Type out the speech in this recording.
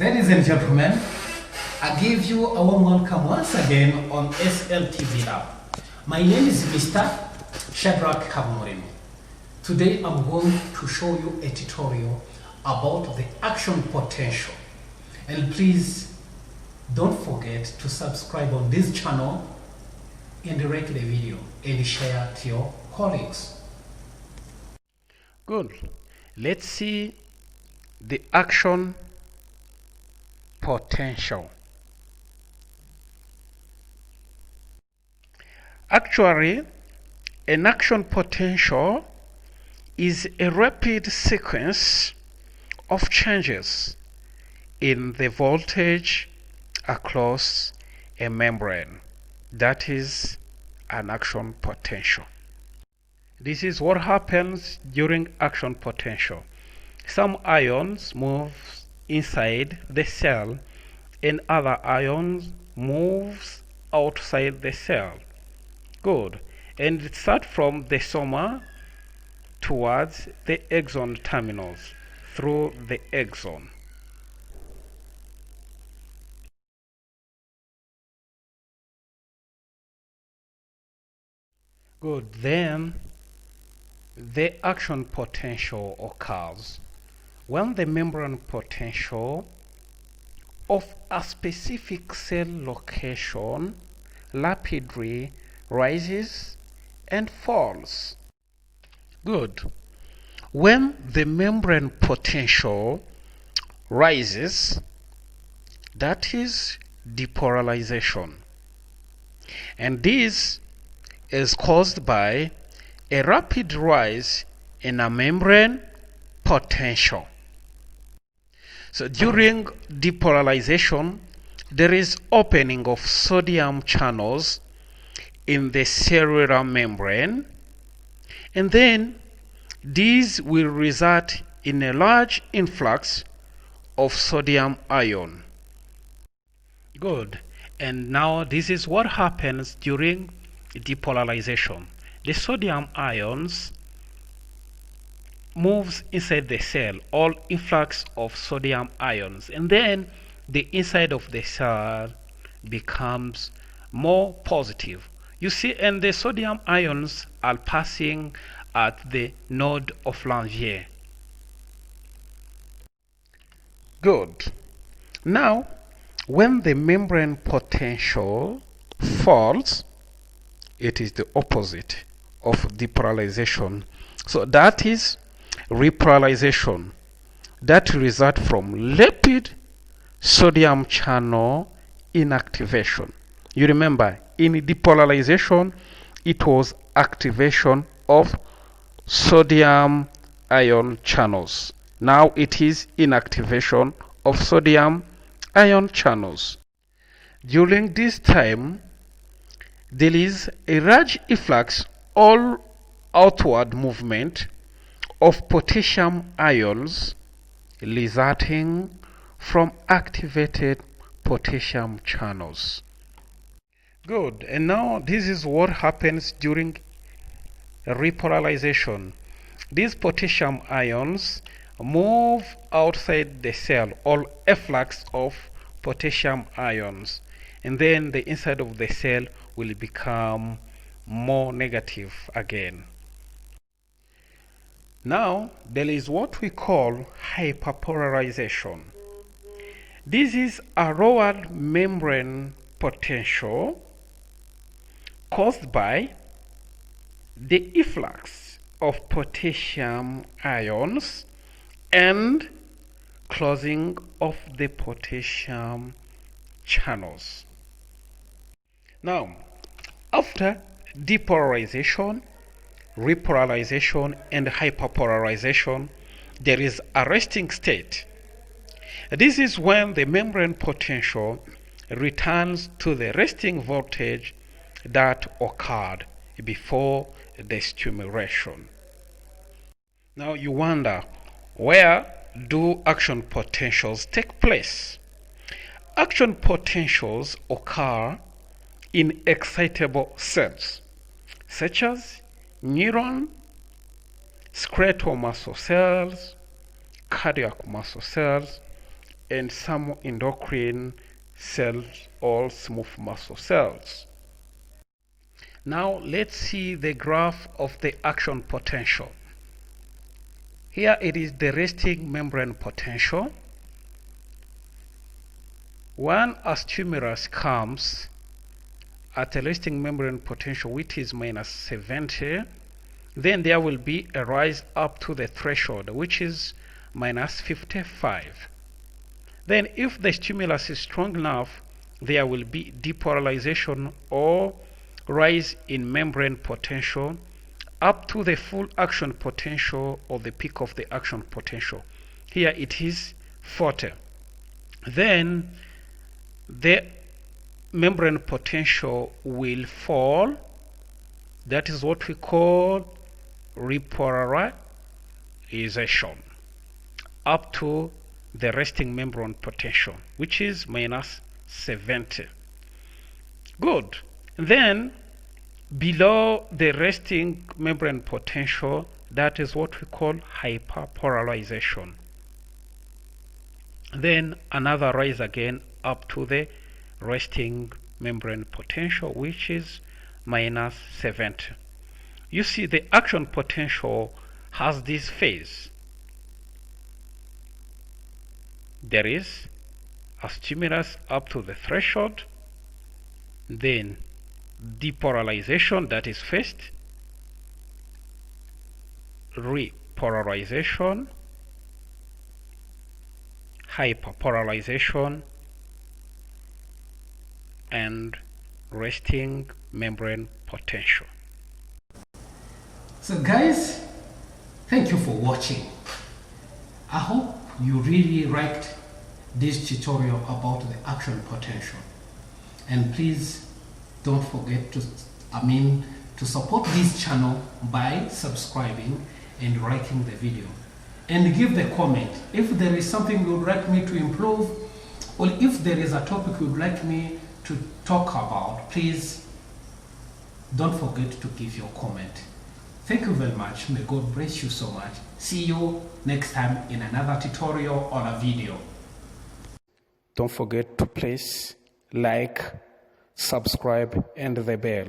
Ladies and gentlemen, I give you a warm welcome once again on SLTV Lab. My name is Mr. Shadrach Habumurimo. Today I'm going to show you a tutorial about the action potential. And please don't forget to subscribe on this channel and like the video and share to your colleagues. Good. Let's see the action potential. Actually, an action potential is a rapid sequence of changes in the voltage across a membrane. That is an action potential. This is what happens during action potential. Some ions move inside the cell and other ions moves outside the cell. Good. And it starts from the soma towards the exon terminals through the exon. Good. Then the action potential occurs when the membrane potential of a specific cell location rapidly rises and falls. Good. When the membrane potential rises, that is depolarization. And this is caused by a rapid rise in a membrane potential. So during depolarization, there is opening of sodium channels in the cellular membrane, and then these will result in a large influx of sodium ion. Good. And now this is what happens during depolarization. The sodium ions moves inside the cell, all influx of sodium ions, and then the inside of the cell becomes more positive. You see, and the sodium ions are passing at the node of Langier. Good. Now, when the membrane potential falls, it is the opposite of depolarization. So that is repolarization. That results from rapid sodium channel inactivation. You remember, in depolarization, it was activation of sodium ion channels. Now it is inactivation of sodium ion channels. During this time, there is a large efflux, all outward movement of potassium ions resulting from activated potassium channels. Good. And now this is what happens during repolarization. These potassium ions move outside the cell, all efflux of potassium ions, and then the inside of the cell will become more negative again. Now there is what we call hyperpolarization. This is a lowered membrane potential caused by the efflux of potassium ions and closing of the potassium channels. Now, after depolarization, repolarization, and hyperpolarization, there is a resting state. This is when the membrane potential returns to the resting voltage that occurred before the stimulation. Now you wonder, where do action potentials take place? Action potentials occur in excitable cells, such as neuron, skeletal muscle cells, cardiac muscle cells, and some endocrine cells or smooth muscle cells. Now let's see the graph of the action potential. Here it is the resting membrane potential. When a stimulus comes at a resting membrane potential which is minus 70, then there will be a rise up to the threshold which is minus 55. Then if the stimulus is strong enough, there will be depolarization or rise in membrane potential up to the full action potential or the peak of the action potential. Here it is 40. Then the membrane potential will fall. That is what we call repolarization up to the resting membrane potential, which is minus 70. Good. Then below the resting membrane potential, that is what we call hyperpolarization. Then another rise again up to the resting membrane potential, which is minus 70. You see the action potential has this phase. There is a stimulus up to the threshold, then depolarization, that is first, repolarization, hyperpolarization, and resting membrane potential. So guys, thank you for watching. I hope you really liked this tutorial about the action potential. And please don't forget to support this channel by subscribing and liking the video. And give the comment if there is something you would like me to improve, or if there is a topic you would like me to talk about. Please don't forget to give your comment. Thank you very much. May God bless you so much. See you next time in another tutorial or a video. Don't forget to please like, subscribe, and the bell.